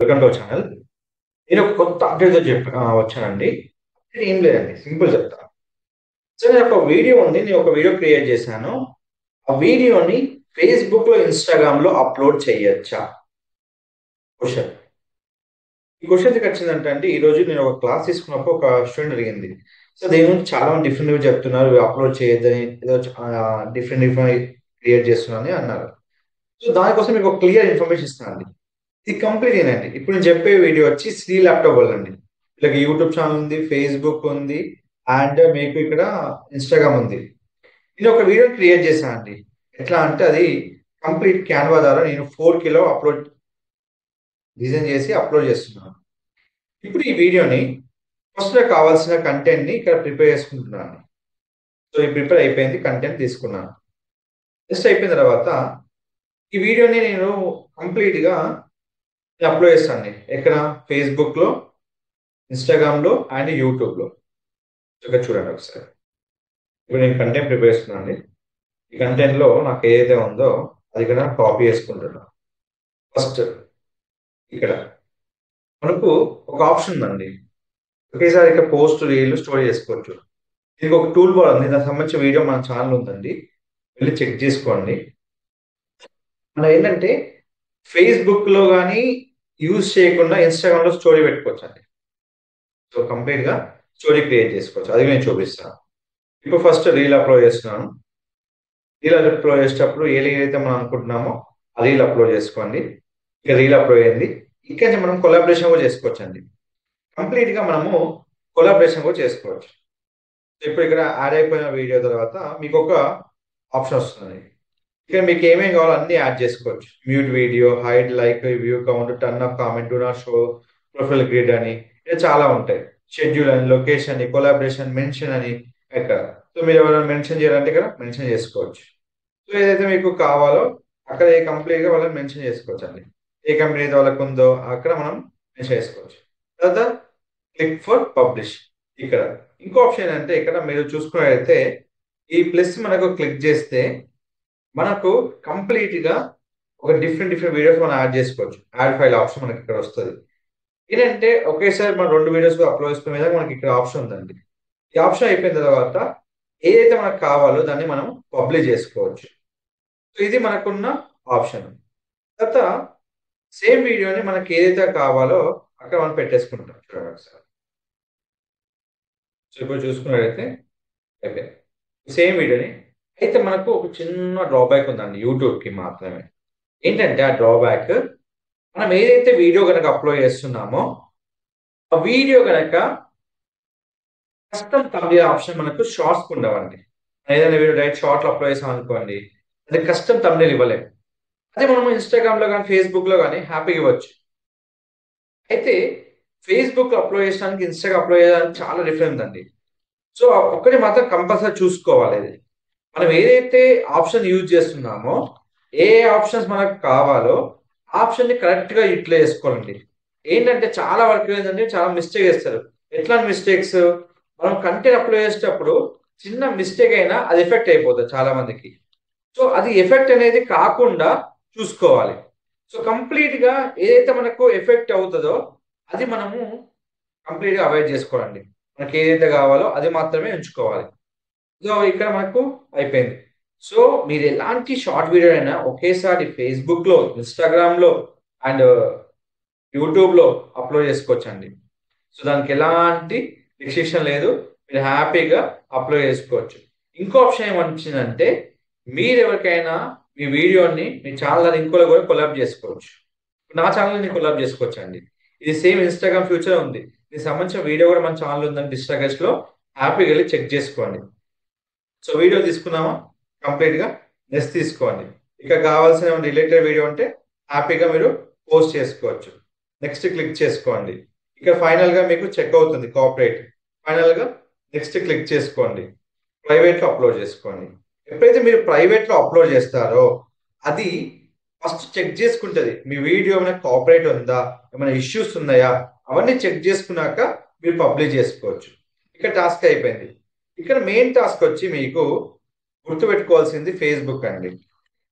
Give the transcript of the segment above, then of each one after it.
Welcome to our channel. నేను ఒక కొత్త అప్డేట్‌తో వచ్చానండి. అప్డేట్ ఏం లేదండి. సింపుల్ చెప్తా. సో నేను ఒక వీడియో ఉంది. నేను ఒక వీడియో క్రియేట్ చేశాను. ఆ వీడియోని ఫేస్‌బుక్‌లో, ఇన్‌స్టాగ్రామ్‌లో అప్‌లోడ్ చేయొచ్చా? క్వెషన్. ఈ క్వెషన్ ఎందుకొచ్చిందంటే అండి, ఈరోజు నేను ఒక క్లాస్ తీసుకున్నప్పుడు ఒక స్టూడెంట్ అడిగింది. సో దీని గురించి చాలా మంది డిఫరెంట్‌గా చెప్తున్నారు. అప్‌లోడ్ చేయొద్దని ఏదో డిఫరెంట్ క్రియేట్ చేస్తున్నారని అన్నారు. సో దానికోసం మీకు ఒక క్లియర్ ఇన్ఫర్మేషన్ ఇస్తానండి. ఇది కంప్లీట్ ఏనండి. ఇప్పుడు నేను చెప్పే వీడియో వచ్చి శ్రీ ల్యాప్‌టాప్ వాళ్ళండి. వీళ్ళకి యూట్యూబ్ ఛానెల్ ఉంది, ఫేస్‌బుక్ ఉంది, అండ్ మీకు ఇక్కడ ఇన్‌స్టాగ్రామ్ ఉంది. నేను ఒక వీడియో క్రియేట్ చేశానండి. ఎట్లా అంటే అది కంప్లీట్ క్యాన్వా ద్వారా నేను 4Kలో డిజైన్ చేసి అప్‌లోడ్ చేస్తున్నాను. ఇప్పుడు ఈ వీడియోని ఫస్ట్‌లో కావాల్సిన కంటెంట్‌ని ఇక్కడ ప్రిపేర్ చేసుకుంటున్నాను. సో, ఇది ప్రిపేర్ అయిపోయింది. కంటెంట్ తీసుకున్నాను. జస్ట్ అయిపోయిన తర్వాత ఈ వీడియోని నేను కంప్లీట్‌గా అప్‌లోడ్ చేస్తానండి. ఎక్కడ? ఫేస్‌బుక్‌లో, ఇన్‌స్టాగ్రామ్‌లో అండ్ యూట్యూబ్‌లో. ఇక్కడ చూడండి ఒకసారి. ఇప్పుడు నేను కంటెంట్ ప్రిపేర్ చేస్తున్నానండి. ఈ కంటెంట్‌లో నాకు ఏదైతే ఉందో అది ఇక్కడ కాపీ చేసుకుంటున్నా. ఫస్ట్ ఇక్కడ మనకు ఒక ఆప్షన్ ఉందండి. ఒకేసారి ఇక్కడ పోస్ట్, రీల్, స్టోరీ చేసుకోవచ్చు. దీనికి ఒక టూల్ బార్ ఉంది. దానికి సంబంధించిన వీడియో మన ఛానెల్ ఉందండి. వెళ్లి చెక్ చేసుకోండి. మనం ఏంటంటే ఫేస్‌బుక్‌లో గాని యూజ్ చేయకుండా ఇన్‌స్టాగ్రామ్‌లో స్టోరీ పెట్టుకోవచ్చండి. సో, కంప్లీట్‌గా స్టోరీ క్రియేట్ చేసుకోవచ్చు. అది నేను చూపిస్తాను. ఇప్పుడు ఫస్ట్ రీల్ అప్‌లోడ్ చేస్తున్నాను. రీల్ అప్‌లోడ్ చేసేటప్పుడు ఏ రీల్ అయితే మనం అనుకుంటున్నామో ఆ రీల్ అప్‌లోడ్ చేసుకోండి. ఇక రీల్ అప్‌లోడ్ అయింది. ఇక్కడి నుంచి మనం కొలాబరేషన్ కూడా చేసుకోవచ్చండి. కంప్లీట్‌గా మనము కొలాబరేషన్ కూడా చేసుకోవచ్చు. ఇప్పుడు ఇక్కడ యాడ్ అయిపోయిన వీడియో తర్వాత మీకొక ఆప్షన్ వస్తుంది. ఇక్కడ మీకు ఏమేమి కావాలో అన్నీ యాడ్ చేసుకోవచ్చు. Mute video, hide, like, view count, turn off comment, do not show, profile grid అని ఇలా చాలా ఉంటాయి. షెడ్యూల్ అని, లొకేషన్ అని, కొలాబరేషన్, మెన్షన్ అని ఇక్కడ. సో మీరు ఎవరైనా మెన్షన్ చేయాలంటే ఇక్కడ మెన్షన్ చేసుకోవచ్చు. సో ఏదైతే మీకు కావాలో అక్కడ కంప్లీట్‌గా వాళ్ళని మెన్షన్ చేసుకోవచ్చండి. ఏ కంపెనీ అయితే వాళ్ళకి ఉందో అక్కడ మనం మెన్షన్ చేసుకోవచ్చు. తర్వాత క్లిక్ ఫర్ పబ్లిష్ ఇక్కడ. ఇంకో ఆప్షన్ ఏంటంటే ఇక్కడ మీరు చూసుకున్నట్లయితే ఈ ప్లస్ మనకు క్లిక్ చేస్తే మనకు కంప్లీట్‌గా ఒక డిఫరెంట్ వీడియోస్ మనం యాడ్ చేసుకోవచ్చు. యాడ్ ఫైల్ ఆప్షన్ మనకి ఇక్కడ వస్తది. ఏంటంటే ఒకేసారి మనం 2 వీడియోస్ అప్‌లోడ్ చేసుకునే విధంగా మనకి ఇక్కడ ఆప్షన్ ఉందండి. ఈ ఆప్షన్ అయిపోయిన తర్వాత ఏదైతే మనకు కావాలో దాన్ని మనం పబ్లిష్ చేసుకోవచ్చు. సో ఇది మనకున్న ఆప్షన్. తర్వాత సేమ్ వీడియోని మనకి ఏదైతే కావాలో అక్కడ మనం పెట్టేసుకుంటాం. చూడండి ఒకసారి. సో ఇప్పుడు చూసుకున్నట్లయితే అయిపోయింది. సేమ్ వీడియోని అయితే మనకు ఒక చిన్న డ్రాబ్యాక్ ఉందండి యూట్యూబ్‌కి మాత్రమే. ఏంటంటే ఆ డ్రాబ్యాక్ మనం ఏదైతే వీడియో గనక అప్‌లోడ్ చేస్తున్నామో ఆ వీడియో గనక కస్టమ్ థంబ్‌నెయిల్ ఆప్షన్ మనకు షార్ట్స్‌కి ఉండవండి. ఏదైనా వీడియో డైరెక్ట్ షార్ట్‌లో అప్‌లోడ్ చేసామనుకోండి. అది కస్టమ్ థంబ్‌నెయిల్ ఇవ్వలేం. అదే మనం ఇన్‌స్టాగ్రామ్‌లో గాని, ఫేస్‌బుక్‌లో గాని హ్యాపీగా ఇవ్వచ్చు. అయితే ఫేస్‌బుక్‌లో అప్‌లోడ్ చేసడానికి, ఇన్‌స్టా‌లో అప్‌లోడ్ చేయడానికి చాలా డిఫరెన్స్ ఉందండి. సో, ఒక్కటి మాత్రం కంపల్సరీ చూసుకోవాలి ఇది. మనం ఏదైతే ఆప్షన్ యూజ్ చేస్తున్నామో, ఏ ఆప్షన్స్ మనకు కావాలో, ఆప్షన్‌ని కరెక్ట్‌గా యుటిలైజ్ చేసుకోవాలండి. ఏంటంటే చాలా వరకు ఏంటంటే చాలా మిస్టేక్ చేస్తారు. ఎట్లాంటి మిస్టేక్స్? మనం కంటెంట్ అప్‌లోడ్ చేసేటప్పుడు చిన్న మిస్టేక్ అయినా అది ఎఫెక్ట్ అయిపోతది చాలా మందికి. సో, అది ఎఫెక్ట్ అనేది కాకుండా చూసుకోవాలి. సో, కంప్లీట్‌గా ఏదైతే మనకు ఎఫెక్ట్ అవుతదో అది మనము కంప్లీట్‌గా అవాయిడ్ చేసుకోవాలండి. మనకి ఏదైతే కావాలో అది మాత్రమే ఎంచుకోవాలి. సో, ఇక్కడ మనకు అయిపోయింది. సో, మీరు ఎలాంటి షార్ట్ వీడియో అయినా ఒకేసారి ఫేస్‌బుక్‌లో, ఇన్‌స్టాగ్రామ్‌లో అండ్ యూట్యూబ్‌లో అప్‌లోడ్ చేసుకోవచ్చండి. సో, దానికి ఎలాంటి రిస్ట్రిక్షన్ లేదు. మీరు హ్యాపీగా అప్‌లోడ్ చేసుకోవచ్చు. ఇంకో ఆప్షన్ ఏమొచ్చిందంటే మీరెవరికైనా మీ వీడియోని మీ ఛానెల్ ఇంకోలో కూడా కొలాబ్ చేసుకోవచ్చు. నా ఛానెల్‌ని కొలాబ్ చేసుకోవచ్చండి. ఇది సేమ్ ఇన్‌స్టాగ్రామ్ ఫ్యూచరే ఉంది. దీనికి సంబంధించిన వీడియో కూడా మన ఛానెల్ ఉందండి ఇన్‌స్టాగస్ట్‌లో హ్యాపీగా వెళ్లి చెక్ చేసుకోండి. సో, వీడియో తీసుకున్నామా? కంప్లీట్‌గా నెక్స్ట్ తీసుకోండి. ఇక కావాల్సిన రిలేటెడ్ వీడియో ఉంటే హ్యాపీగా మీరు పోస్ట్ చేసుకోవచ్చు. నెక్స్ట్ క్లిక్ చేసుకోండి. ఇక ఫైనల్‌గా మీకు చెక్ అవుతుంది కాపీరైట్. ఫైనల్‌గా నెక్స్ట్ క్లిక్ చేసుకోండి. ప్రైవేట్‌లో అప్‌లోడ్ చేసుకోండి. ఎప్పుడైతే మీరు ప్రైవేట్‌లో అప్‌లోడ్ చేస్తారో అది ఫస్ట్ చెక్ చేసుకుంటది. మీ వీడియో ఏమైనా కాపీరైట్ ఉందా? ఏమైనా ఇష్యూస్ ఉన్నాయా? అవన్నీ చెక్ చేసుకున్నాక మీరు పబ్లిష్ చేసుకోవచ్చు. ఇక టాస్క్ అయిపోయింది. ఇక్కడ మెయిన్ టాస్క్ వచ్చి మీకు గుర్తుపెట్టుకోవాల్సింది ఫేస్‌బుక్ అండి.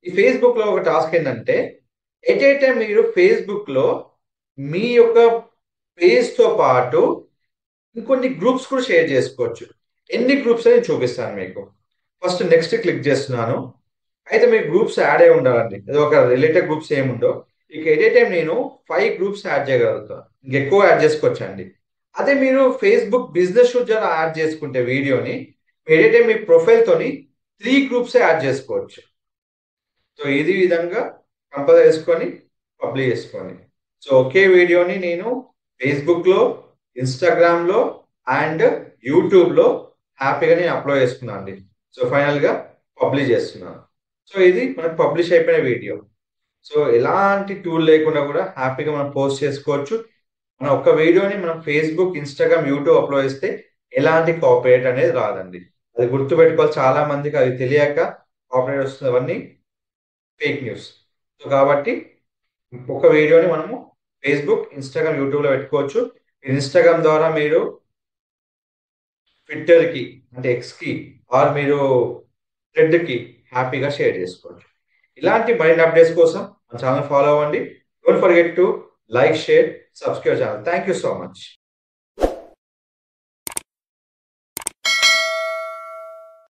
ఈ ఫేస్‌బుక్‌లో ఒక టాస్క్ ఏంటంటే ఎట్ ఏ టైమ్ మీరు ఫేస్‌బుక్‌లో మీ యొక్క పేజ్‌తో పాటు ఇంకొన్ని గ్రూప్స్ కూడా షేర్ చేసుకోవచ్చు. ఎన్ని గ్రూప్స్ అని చూపిస్తాను మీకు. ఫస్ట్ నెక్స్ట్ క్లిక్ చేస్తున్నాను. అయితే మీకు గ్రూప్స్ యాడ్ అయి ఉండాలండి. అది ఒక రిలేటెడ్ గ్రూప్స్ ఏముండవు. ఇక ఎట్ ఏ టైమ్ నేను 5 గ్రూప్స్ యాడ్ చేయగలుగుతాను. ఇంకెక్కువ యాడ్ చేసుకోవచ్చండి. అదే మీరు ఫేస్‌బుక్ బిజినెస్ షూట్ ద్వారా యాడ్ చేసుకుంటే వీడియోని ఎట్ ఏ టైమ్ మీ ప్రొఫైల్‌తోని 3 గ్రూప్సే యాడ్ చేసుకోవచ్చు. సో ఇది విధంగా కంపేర్ చేసుకొని పబ్లిష్ చేసుకోండి. సో ఒకే వీడియోని నేను ఫేస్‌బుక్‌లో, ఇన్‌స్టాగ్రామ్‌లో అండ్ యూట్యూబ్‌లో హ్యాపీగా నేను అప్‌లోడ్ చేసుకున్నాను అండి. సో ఫైనల్‌గా పబ్లిష్ చేస్తున్నాను. సో ఇది మనకు పబ్లిష్ అయిపోయిన వీడియో. సో ఎలాంటి టూల్ లేకుండా కూడా హ్యాపీగా మనం పోస్ట్ చేసుకోవచ్చు. మన ఒక్క వీడియోని మనం ఫేస్‌బుక్, ఇన్‌స్టాగ్రామ్, యూట్యూబ్ అప్‌లోడ్ చేస్తే ఎలాంటి కాపీరైట్ అనేది రాదండి. అది గుర్తుపెట్టుకోవాలి. చాలా మందికి అది తెలియక కాపీరైట్ వస్తుంది. అవన్నీ ఫేక్ న్యూస్. సో కాబట్టి ఒక వీడియోని మనము ఫేస్‌బుక్, ఇన్‌స్టాగ్రామ్, యూట్యూబ్‌లో పెట్టుకోవచ్చు. ఇన్‌స్టాగ్రామ్ ద్వారా మీరు ట్విట్టర్‌కి అంటే ఎక్స్‌కి ఆర్ మీరు థ్రెడ్‌కి హ్యాపీగా షేర్ చేసుకోవచ్చు. ఇలాంటి మరిన్ని అప్డేట్స్ కోసం మన ఛానెల్ ఫాలో అవ్వండి. Don't forget to like, share, subscribe channel. Thank you so much.